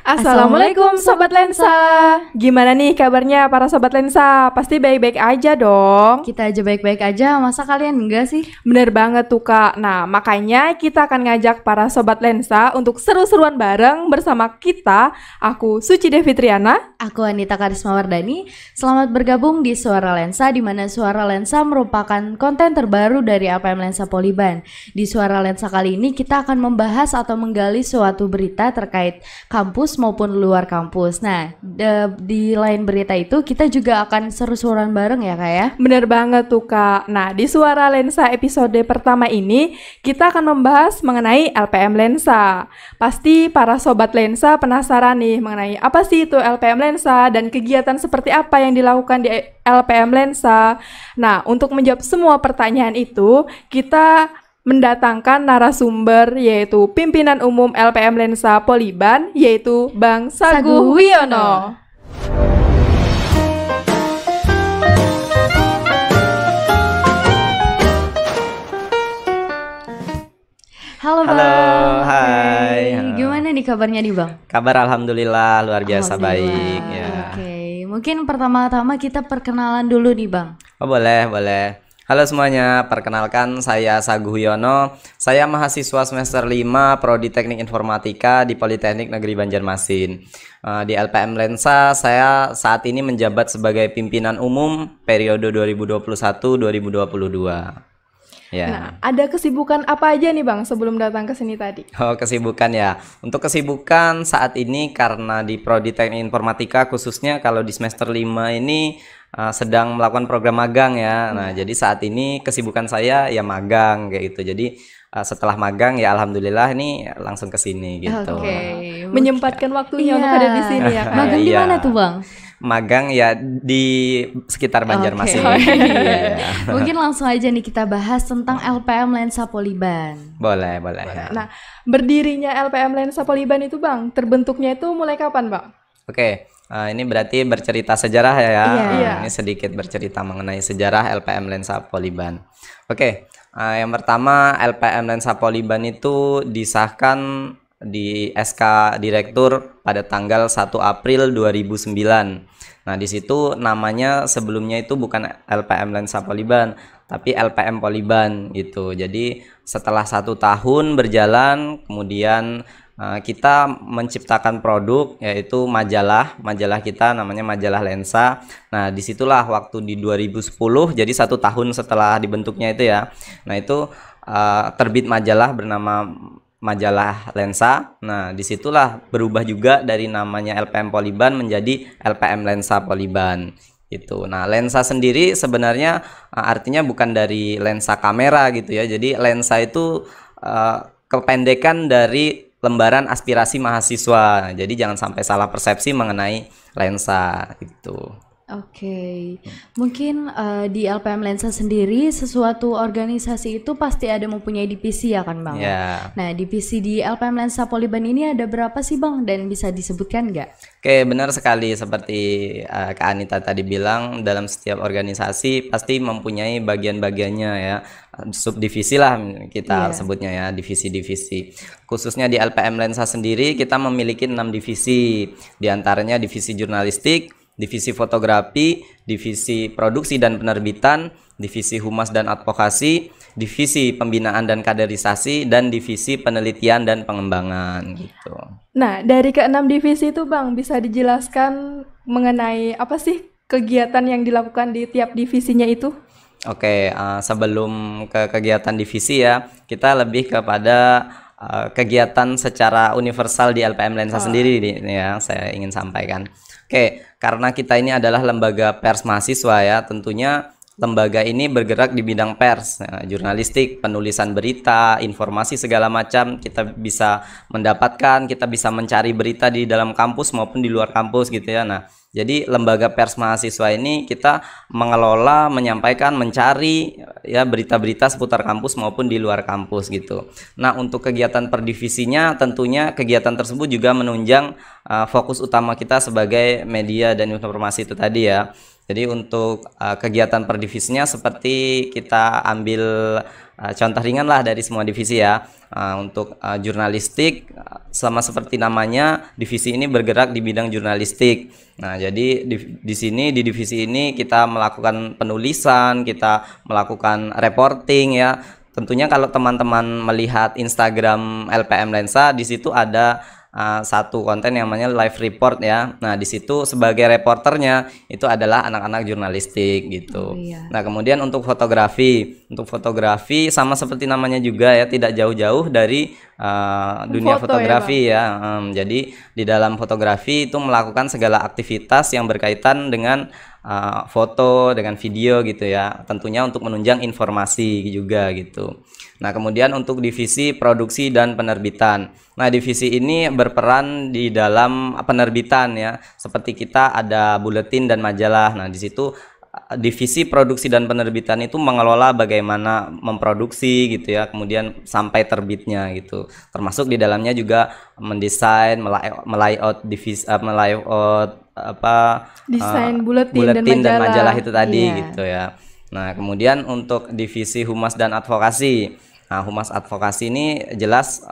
Assalamualaikum Sobat Lensa. Gimana nih kabarnya para Sobat Lensa? Pasti baik-baik aja dong. Kita aja baik-baik aja, masa kalian enggak sih? Bener banget tuh Kak. Nah makanya kita akan ngajak para Sobat Lensa untuk seru-seruan bareng bersama kita. Aku Suci Devi Triana. Aku Anita Karisma Wardani. Selamat bergabung di Suara Lensa, di mana Suara Lensa merupakan konten terbaru dari LPM Lensa Poliban. Di Suara Lensa kali ini kita akan membahas atau menggali suatu berita terkait kampus maupun luar kampus. Nah, di lain berita itu kita juga akan seru-seruan bareng ya Kak ya? Bener banget tuh Kak. Nah di Suara Lensa episode pertama ini kita akan membahas mengenai LPM Lensa. Pasti para Sobat Lensa penasaran nih mengenai apa sih itu LPM Lensa dan kegiatan seperti apa yang dilakukan di LPM Lensa. Nah untuk menjawab semua pertanyaan itu kita mendatangkan narasumber yaitu Pimpinan Umum LPM Lensa Poliban yaitu Bang Saguh Wiono. Halo Bang. Halo, hai. Gimana nih kabarnya nih Bang? Kabar alhamdulillah luar biasa baik ya. Oke, mungkin pertama-tama kita perkenalan dulu nih Bang. Oh boleh. Halo semuanya, perkenalkan saya Saguh Wiono. Saya mahasiswa semester 5 Prodi Teknik Informatika di Politeknik Negeri Banjarmasin. Di LPM Lensa saya saat ini menjabat sebagai pimpinan umum periode 2021-2022. Ya. Nah, ada kesibukan apa aja nih Bang sebelum datang ke sini tadi? Oh, kesibukan ya. Untuk kesibukan saat ini karena di Prodi Teknik Informatika khususnya kalau di semester 5 ini sedang melakukan program magang ya. Nah, jadi saat ini kesibukan saya ya magang kayak gitu. Jadi setelah magang ya alhamdulillah ini langsung ke sini gitu. Oke. Menyempatkan waktunya untuk ada di sini ya Kak. Magang di Iya. mana tuh Bang? Magang ya di sekitar Banjarmasin. Oke. Iya. Mungkin langsung aja nih kita bahas tentang LPM Lensa Poliban. Boleh. Nah, berdirinya LPM Lensa Poliban itu Bang, terbentuknya itu mulai kapan Bang? Oke, ini berarti bercerita sejarah ya. Iya. Ini sedikit bercerita mengenai sejarah LPM Lensa Poliban. Oke, yang pertama LPM Lensa Poliban itu disahkan di SK Direktur pada tanggal 1 April 2009. Nah, di situ namanya sebelumnya itu bukan LPM Lensa Poliban, tapi LPM Poliban gitu. Jadi setelah 1 tahun berjalan, kemudian kita menciptakan produk yaitu majalah kita namanya majalah Lensa. Nah disitulah waktu di 2010, jadi 1 tahun setelah dibentuknya itu ya. Nah itu terbit majalah bernama majalah Lensa. Nah disitulah berubah juga dari namanya LPM Poliban menjadi LPM Lensa Poliban gitu. Nah lensa sendiri sebenarnya artinya bukan dari lensa kamera gitu ya. Jadi lensa itu kependekan dari lembaran aspirasi mahasiswa. Jadi jangan sampai salah persepsi mengenai lensa gitu. Oke, mungkin di LPM Lensa sendiri sesuatu organisasi itu pasti ada mempunyai divisi ya kan Bang? Ya. Nah divisi di LPM Lensa Poliban ini ada berapa sih Bang dan bisa disebutkan nggak? Oke, benar sekali seperti Kak Anita tadi bilang, dalam setiap organisasi pasti mempunyai bagian-bagiannya ya, subdivisi lah kita sebutnya ya, divisi-divisi. Khususnya di LPM Lensa sendiri kita memiliki 6 divisi, diantaranya divisi jurnalistik, divisi fotografi, divisi produksi dan penerbitan, divisi humas dan advokasi, divisi pembinaan dan kaderisasi, dan divisi penelitian dan pengembangan gitu. Nah, dari ke-6 divisi itu Bang, bisa dijelaskan mengenai apa sih kegiatan yang dilakukan di tiap divisinya itu? Oke, sebelum ke kegiatan divisi ya, kita lebih kepada kegiatan secara universal di LPM Lensa sendiri ya, saya ingin sampaikan. Oke, karena kita ini adalah lembaga pers mahasiswa ya, tentunya lembaga ini bergerak di bidang pers, jurnalistik, penulisan berita, informasi segala macam kita bisa mendapatkan, kita bisa mencari berita di dalam kampus maupun di luar kampus gitu ya. Nah, jadi lembaga pers mahasiswa ini kita mengelola, menyampaikan, mencari ya berita-berita seputar kampus maupun di luar kampus gitu. Nah, untuk kegiatan per divisinya tentunya kegiatan tersebut juga menunjang fokus utama kita sebagai media dan informasi itu tadi ya. Jadi untuk kegiatan per divisinya seperti kita ambil contoh ringan lah dari semua divisi ya. Untuk jurnalistik, sama seperti namanya, divisi ini bergerak di bidang jurnalistik. Nah, jadi di sini di divisi ini kita melakukan penulisan, kita melakukan reporting ya. Tentunya kalau teman-teman melihat Instagram LPM Lensa, di situ ada satu konten yang namanya live report ya. Nah, di situ sebagai reporternya itu adalah anak-anak jurnalistik gitu. Oh, iya. Nah, kemudian untuk fotografi sama seperti namanya juga ya, tidak jauh-jauh dari dunia Foto fotografi ya. Jadi di dalam fotografi itu melakukan segala aktivitas yang berkaitan dengan foto, dengan video gitu ya. Tentunya untuk menunjang informasi juga gitu. Nah, kemudian untuk divisi produksi dan penerbitan. Nah, divisi ini berperan di dalam penerbitan ya. Seperti kita ada buletin dan majalah. Nah, di situ divisi produksi dan penerbitan itu mengelola bagaimana memproduksi gitu ya, kemudian sampai terbitnya gitu. Termasuk di dalamnya juga mendesain, melayout divisi, melayout Desain buletin dan majalah. majalah itu tadi Iya. gitu ya. Nah, kemudian untuk divisi humas dan advokasi. Nah, humas advokasi ini jelas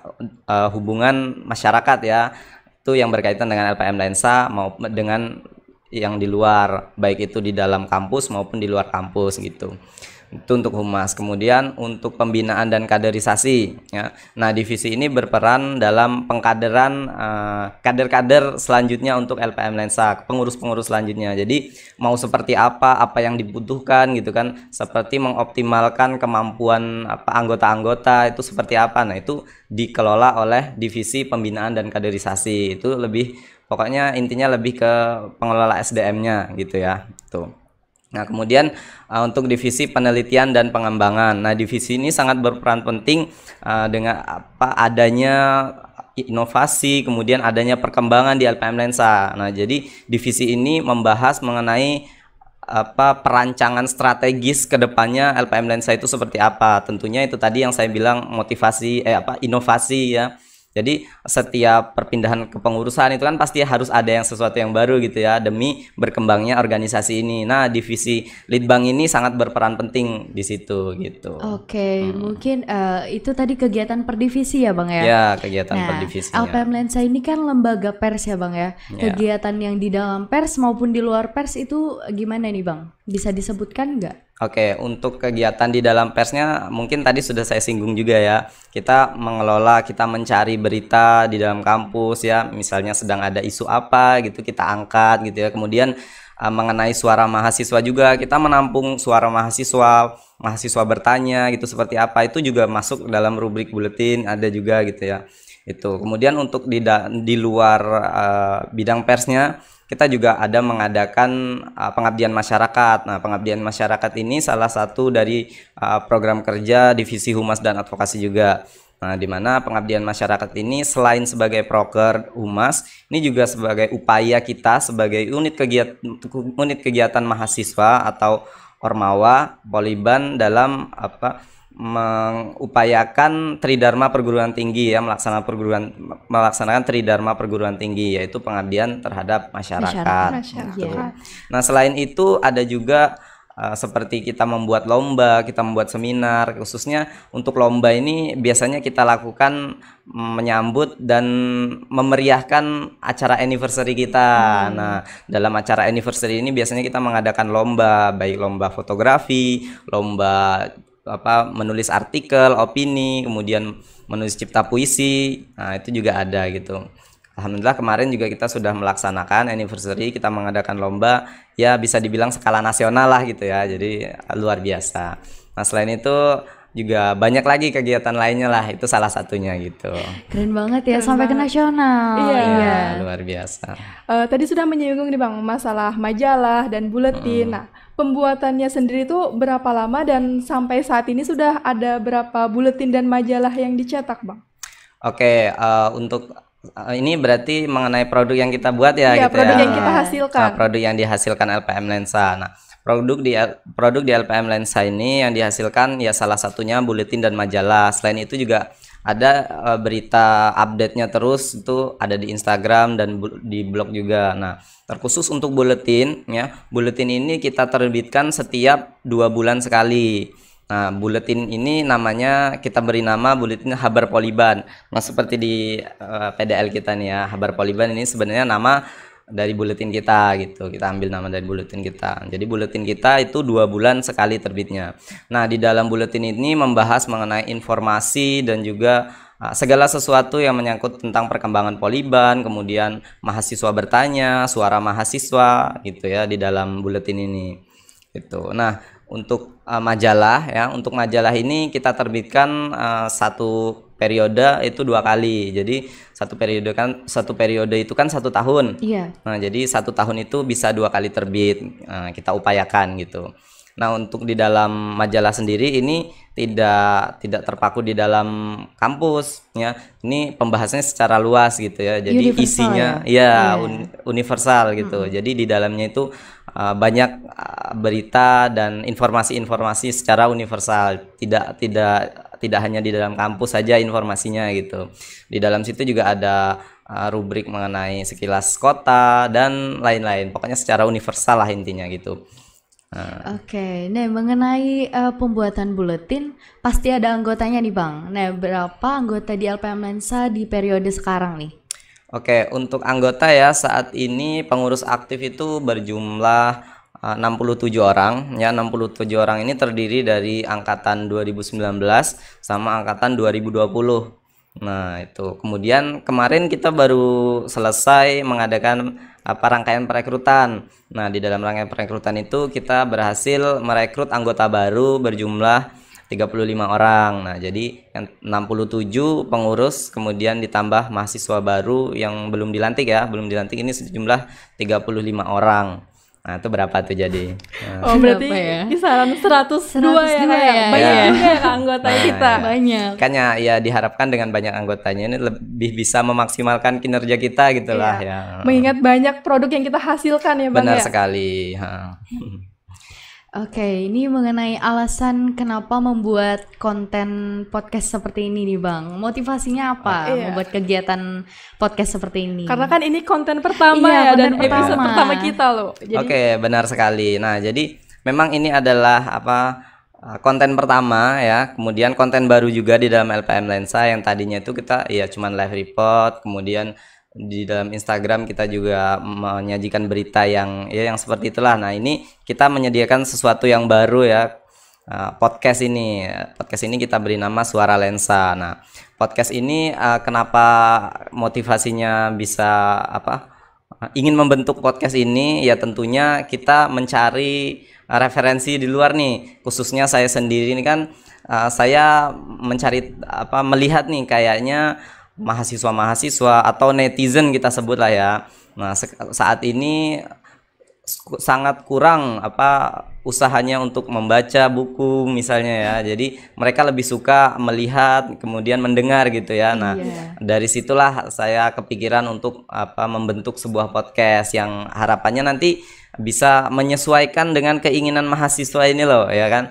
hubungan masyarakat ya. Itu yang berkaitan dengan LPM Lensa maupun dengan yang di luar, baik itu di dalam kampus maupun di luar kampus gitu. Itu untuk humas. Kemudian untuk pembinaan dan kaderisasi ya. Nah, divisi ini berperan dalam pengkaderan kader-kader selanjutnya untuk LPM Lensa, pengurus-pengurus selanjutnya. Jadi mau seperti apa yang dibutuhkan gitu kan, seperti mengoptimalkan kemampuan anggota-anggota itu seperti apa. Nah, itu dikelola oleh divisi pembinaan dan kaderisasi. Itu lebih, pokoknya intinya lebih ke pengelola SDM-nya gitu ya. Tuh. Nah, kemudian untuk divisi penelitian dan pengembangan. Nah, divisi ini sangat berperan penting dengan adanya inovasi, kemudian adanya perkembangan di LPM Lensa. Nah, jadi divisi ini membahas mengenai perancangan strategis ke depannya LPM Lensa itu seperti apa. Tentunya itu tadi yang saya bilang motivasi inovasi ya. Jadi setiap perpindahan kepengurusan itu kan pasti harus ada yang sesuatu yang baru gitu ya, demi berkembangnya organisasi ini. Nah, divisi Litbang ini sangat berperan penting di situ gitu. Oke, mungkin itu tadi kegiatan per divisi ya Bang ya? Ya, kegiatan Nah, per divisinya. LPM Lensa ini kan lembaga pers ya Bang ya? Ya. Kegiatan yang di dalam pers maupun di luar pers itu gimana nih Bang? Bisa disebutkan nggak? Oke, untuk kegiatan di dalam persnya mungkin tadi sudah saya singgung juga ya. Kita mengelola, kita mencari berita di dalam kampus ya. Misalnya sedang ada isu apa gitu, kita angkat gitu ya. Kemudian mengenai suara mahasiswa juga, kita menampung suara mahasiswa bertanya gitu seperti apa, itu juga masuk dalam rubrik buletin, ada juga gitu ya. Itu. Kemudian untuk di luar bidang persnya, kita juga ada mengadakan pengabdian masyarakat. Nah, pengabdian masyarakat ini salah satu dari program kerja divisi humas dan advokasi juga. Nah, di mana pengabdian masyarakat ini selain sebagai proker humas, ini juga sebagai upaya kita sebagai unit kegiatan mahasiswa atau Ormawa Poliban dalam mengupayakan tridharma perguruan tinggi ya, melaksanakan tridharma perguruan tinggi, yaitu pengabdian terhadap masyarakat. Gitu. Nah, selain itu ada juga seperti kita membuat lomba, kita membuat seminar. Khususnya untuk lomba ini biasanya kita lakukan menyambut dan memeriahkan acara anniversary kita. Nah, dalam acara anniversary ini biasanya kita mengadakan lomba, baik lomba fotografi, lomba menulis artikel, opini, kemudian menulis cipta puisi. Nah, itu juga ada gitu. Alhamdulillah kemarin juga kita sudah melaksanakan anniversary, kita mengadakan lomba ya bisa dibilang skala nasional lah gitu ya. Jadi luar biasa. Nah, selain itu juga banyak lagi kegiatan lainnya lah, itu salah satunya gitu. Keren banget ya, sampai ke nasional. Iya. Luar biasa. Tadi sudah menyinggung nih Bang masalah majalah dan buletin. Nah, pembuatannya sendiri itu berapa lama dan sampai saat ini sudah ada berapa buletin dan majalah yang dicetak Bang? Oke, untuk ini berarti mengenai produk yang kita buat ya, Iya, gitu produk ya. yang kita hasilkan. Produk yang dihasilkan LPM Lensa. Nah, produk di LPM Lensa ini yang dihasilkan ya salah satunya buletin dan majalah. Selain itu juga ada berita update-nya terus itu ada di Instagram dan di blog juga. Nah, terkhusus untuk buletin ya, buletin ini kita terbitkan setiap 2 bulan sekali. Nah, buletin ini namanya kita beri nama buletin Habar Poliban. Nah, seperti di PDL kita nih ya, Habar Poliban ini sebenarnya nama dari buletin kita gitu. Kita ambil nama dari buletin kita. Jadi buletin kita itu 2 bulan sekali terbitnya. Nah, di dalam buletin ini membahas mengenai informasi dan juga segala sesuatu yang menyangkut tentang perkembangan Poliban, kemudian mahasiswa bertanya, suara mahasiswa gitu ya di dalam buletin ini. Gitu. Nah, untuk majalah ya, untuk majalah ini kita terbitkan satu periode itu 2 kali. Jadi satu periode itu kan 1 tahun. Iya. Nah, jadi 1 tahun itu bisa 2 kali terbit. Kita upayakan gitu. Nah, untuk di dalam majalah sendiri ini tidak terpaku di dalam kampus ya. Ini pembahasannya secara luas gitu ya. Jadi Universal isinya ya? universal gitu. Jadi di dalamnya itu banyak berita dan informasi-informasi secara universal. Tidak hanya di dalam kampus saja informasinya gitu. Di dalam situ juga ada rubrik mengenai sekilas kota dan lain-lain. Pokoknya secara universal lah intinya gitu. Oke, nah mengenai pembuatan buletin pasti ada anggotanya nih Bang. Nah, berapa anggota di LPM Lensa di periode sekarang nih? Oke, untuk anggota ya saat ini pengurus aktif itu berjumlah 67 orang. Ya, 67 orang ini terdiri dari angkatan 2019 sama angkatan 2020. Nah, itu. Kemudian kemarin kita baru selesai mengadakan rangkaian perekrutan. Nah, di dalam rangkaian perekrutan itu kita berhasil merekrut anggota baru berjumlah 35 orang. Nah, jadi yang 67 pengurus kemudian ditambah mahasiswa baru yang belum dilantik ya, belum dilantik ini sejumlah 35 orang. Nah, itu berapa tuh jadi? Oh, berarti Berapa ya? kisaran 102 ya, 102 Kak, ya? banyak Iya. juga ya Kak, anggota kita. Banyak. Makanya ya diharapkan dengan banyak anggotanya ini lebih bisa memaksimalkan kinerja kita gitulah Iya. ya. Mengingat banyak produk yang kita hasilkan ya Bang Benar ya. sekali. Oke, ini mengenai alasan kenapa membuat konten podcast seperti ini nih Bang. Motivasinya apa Iya. membuat kegiatan podcast seperti ini? Karena kan ini konten pertama Iya, ya dan konten episode pertama. pertama kita loh. Jadi Oke, benar sekali. Nah, jadi memang ini adalah konten pertama ya. Kemudian konten baru juga di dalam LPM Lensa yang tadinya itu kita ya cuman live report, kemudian di dalam Instagram kita juga menyajikan berita yang seperti itulah. Nah, ini kita menyediakan sesuatu yang baru ya. Podcast ini kita beri nama Suara Lensa. Nah, podcast ini kenapa motivasinya bisa ingin membentuk podcast ini ya, tentunya kita mencari referensi di luar nih, khususnya saya sendiri ini kan saya mencari melihat nih kayaknya mahasiswa atau netizen kita sebut lah ya. Nah, saat ini sangat kurang usahanya untuk membaca buku misalnya ya. Jadi mereka lebih suka melihat kemudian mendengar gitu ya. Nah, dari situlah saya kepikiran untuk membentuk sebuah podcast yang harapannya nanti bisa menyesuaikan dengan keinginan mahasiswa ini loh ya kan,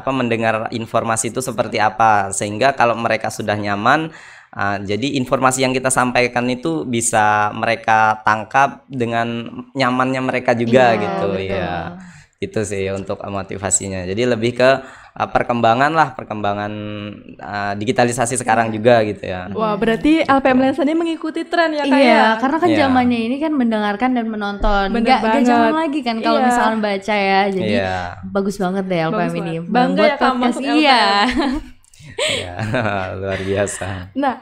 mendengar informasi itu seperti apa, sehingga kalau mereka sudah nyaman, jadi informasi yang kita sampaikan itu bisa mereka tangkap dengan nyamannya mereka juga gitu. betul. Ya itu sih untuk motivasinya. Jadi lebih ke perkembangan digitalisasi sekarang juga gitu ya. wah, berarti LPM Lensa ini mengikuti tren ya Kak Iya, ya. karena kan Iya. zamannya ini kan mendengarkan dan menonton. Bener Nggak banget. zaman lagi kan kalau Iya. misalkan baca ya. Jadi Iya. bagus banget deh LPM Bagus ini. banget. Bangga ya, Kak, podcast. masuk Iya. Iya, luar biasa. Nah,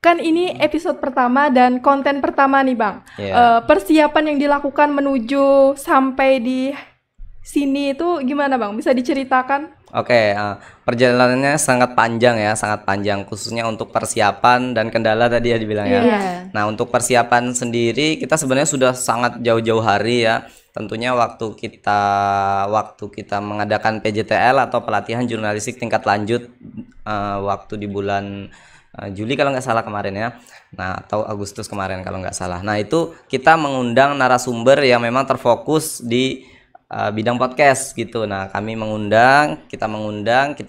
kan ini episode pertama dan konten pertama nih Bang. Iya. Persiapan yang dilakukan menuju sampai di sini itu gimana Bang? Bisa diceritakan? Oke, perjalanannya sangat panjang ya, sangat panjang khususnya untuk persiapan dan kendala tadi ya dibilang ya. Iya. Nah, untuk persiapan sendiri kita sebenarnya sudah sangat jauh-jauh hari ya. Tentunya waktu kita mengadakan PJTL atau pelatihan jurnalistik tingkat lanjut waktu di bulan Juli kalau nggak salah kemarin ya. Nah, atau Agustus kemarin kalau nggak salah. Nah, itu kita mengundang narasumber yang memang terfokus di bidang podcast gitu. Nah, kami mengundang, kita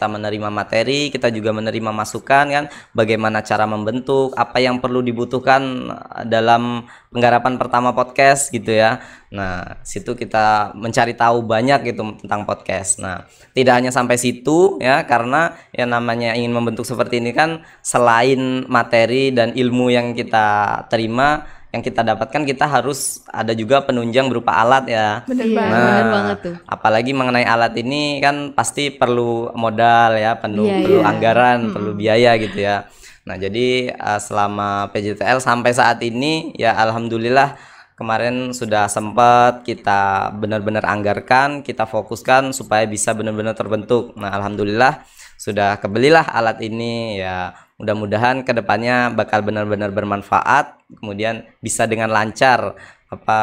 menerima materi, kita juga menerima masukan kan, bagaimana cara membentuk, apa yang perlu dibutuhkan dalam penggarapan pertama podcast gitu ya. Nah, situ kita mencari tahu banyak gitu tentang podcast. Nah, tidak hanya sampai situ ya, karena yang namanya ingin membentuk seperti ini kan, selain materi dan ilmu yang kita terima, yang kita dapatkan, kita harus ada juga penunjang berupa alat ya. Bener Iya, banget. bener banget tuh. Apalagi mengenai alat ini kan pasti perlu modal ya, perlu Iya. anggaran, perlu biaya gitu ya. Nah, jadi selama PJTL sampai saat ini ya alhamdulillah, kemarin sudah sempat kita benar-benar anggarkan, kita fokuskan supaya bisa benar-benar terbentuk. Nah, alhamdulillah sudah kebelilah alat ini ya. Mudah-mudahan kedepannya bakal benar-benar bermanfaat, kemudian bisa dengan lancar apa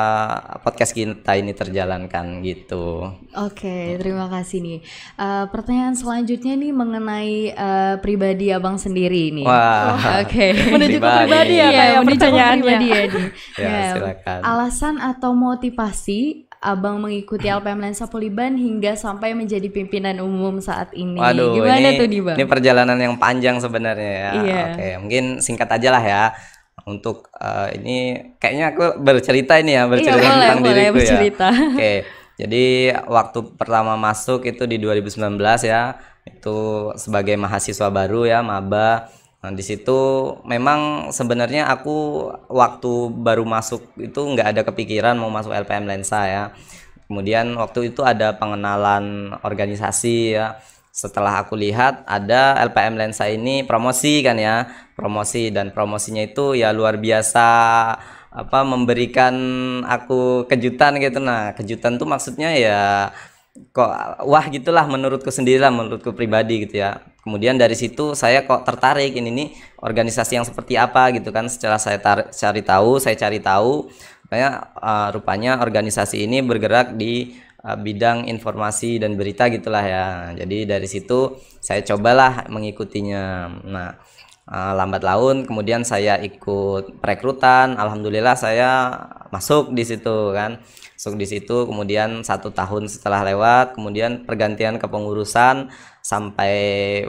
podcast kita ini terjalankan gitu. Oke, terima kasih nih. Pertanyaan selanjutnya nih mengenai pribadi abang sendiri nih. Wah, Oke. Menuju ke pribadi ya, Iya, kayak menuju ke pertanyaannya. pribadi ya nih. Ya, silakan. Alasan atau motivasi abang mengikuti LPM Lensa Poliban hingga sampai menjadi pimpinan umum saat ini. Waduh, Gimana ini, tuh nih bang? ini perjalanan yang panjang sebenarnya ya. Iya. Oke, mungkin singkat aja lah ya. Untuk ini kayaknya aku bercerita ini ya, bercerita boleh, tentang boleh diriku bercerita. ya. Oke, jadi waktu pertama masuk itu di 2019 ya, itu sebagai mahasiswa baru ya, maba. Nah, di situ memang sebenarnya aku waktu baru masuk itu nggak ada kepikiran mau masuk LPM Lensa ya. Kemudian waktu itu ada pengenalan organisasi ya. Setelah aku lihat ada LPM Lensa ini promosi kan ya, promosi, dan promosinya itu ya luar biasa, apa, memberikan aku kejutan gitu. Nah, kejutan tuh maksudnya ya kok wah gitulah menurutku sendiri lah, menurutku pribadi gitu ya. Kemudian dari situ saya kok tertarik, ini nih organisasi yang seperti apa gitu kan. Setelah saya cari tahu rupanya organisasi ini bergerak di bidang informasi dan berita gitulah ya. Jadi dari situ saya cobalah mengikutinya. Nah, lambat laun kemudian saya ikut perekrutan, alhamdulillah saya masuk di situ kan. Masuk di situ, kemudian 1 tahun setelah lewat, kemudian pergantian kepengurusan, sampai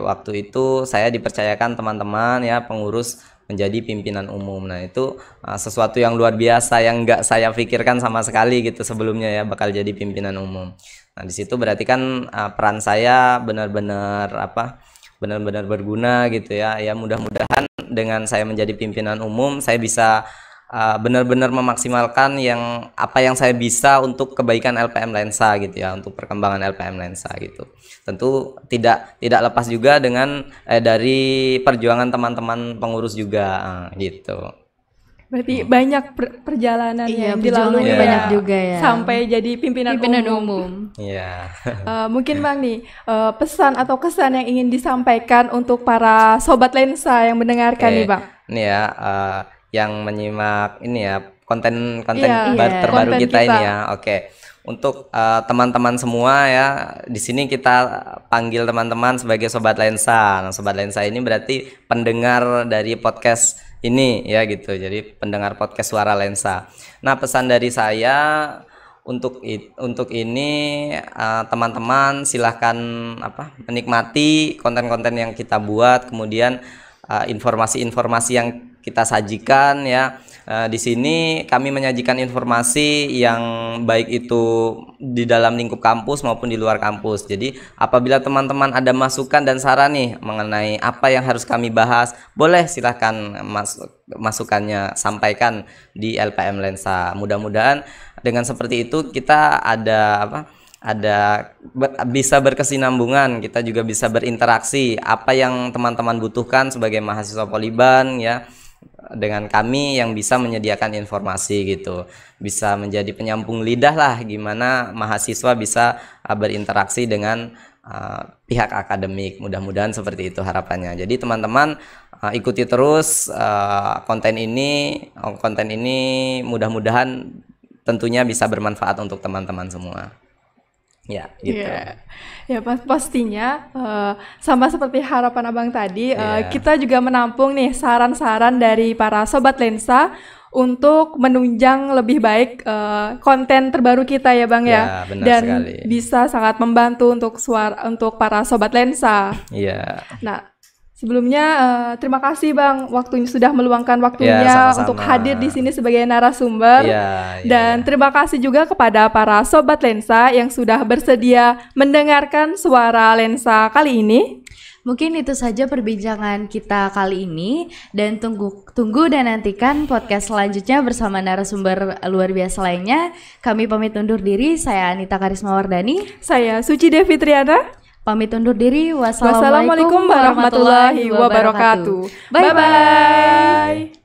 waktu itu saya dipercayakan teman-teman ya, pengurus, menjadi pimpinan umum. Nah, itu sesuatu yang luar biasa yang nggak saya pikirkan sama sekali gitu sebelumnya ya, bakal jadi pimpinan umum. Nah, di situ berarti kan peran saya benar-benar berguna gitu ya. Ya, mudah-mudahan dengan saya menjadi pimpinan umum saya bisa benar-benar memaksimalkan apa yang saya bisa untuk kebaikan LPM Lensa gitu ya, untuk perkembangan LPM Lensa gitu. Tentu tidak lepas juga dengan dari perjuangan teman-teman pengurus juga gitu. Berarti banyak perjalanan Iya, yang dilalui perjuangannya ya, banyak juga ya. sampai jadi pimpinan umum. Iya. Mungkin Bang nih, pesan atau kesan yang ingin disampaikan untuk para sobat lensa yang mendengarkan nih Bang. Ini ya, yang menyimak ini ya, konten Iya, terbaru konten kita kita. ini ya. Oke. Untuk teman-teman semua ya, di sini kita panggil teman-teman sebagai sobat lensa. Nah, sobat lensa ini berarti pendengar dari podcast ini ya gitu. Jadi pendengar podcast Suara Lensa. Nah, pesan dari saya untuk ini, teman-teman silahkan menikmati konten-konten yang kita buat, kemudian informasi-informasi yang kita sajikan ya. Di sini kami menyajikan informasi yang baik itu di dalam lingkup kampus maupun di luar kampus. Jadi apabila teman-teman ada masukan dan saran nih mengenai apa yang harus kami bahas, boleh silahkan masukannya sampaikan di LPM Lensa. Mudah-mudahan dengan seperti itu kita bisa berkesinambungan, kita juga bisa berinteraksi apa yang teman-teman butuhkan sebagai mahasiswa Poliban ya, dengan kami yang bisa menyediakan informasi gitu, bisa menjadi penyambung lidah lah gimana mahasiswa bisa berinteraksi dengan pihak akademik. Mudah-mudahan seperti itu harapannya. Jadi teman-teman ikuti terus konten ini mudah-mudahan tentunya bisa bermanfaat untuk teman-teman semua. Ya, gitu. Ya, pastinya sama seperti harapan Abang tadi, Iya. kita juga menampung nih saran-saran dari para sobat lensa untuk menunjang lebih baik konten terbaru kita ya Bang ya. Ya, benar Dan sekali. bisa sangat membantu untuk para sobat lensa. Iya. Nah, sebelumnya terima kasih Bang waktunya sudah meluangkan waktunya sama-sama. untuk hadir di sini sebagai narasumber. Iya, Dan terima kasih juga kepada para sobat lensa yang sudah bersedia mendengarkan suara lensa kali ini. Mungkin itu saja perbincangan kita kali ini, dan tunggu dan nantikan podcast selanjutnya bersama narasumber luar biasa lainnya. Kami pamit undur diri, saya Anita Karisma Wardani. Saya Suci Devi Triana. Pamit undur diri. Wassalamualaikum warahmatullahi wabarakatuh. Bye-bye.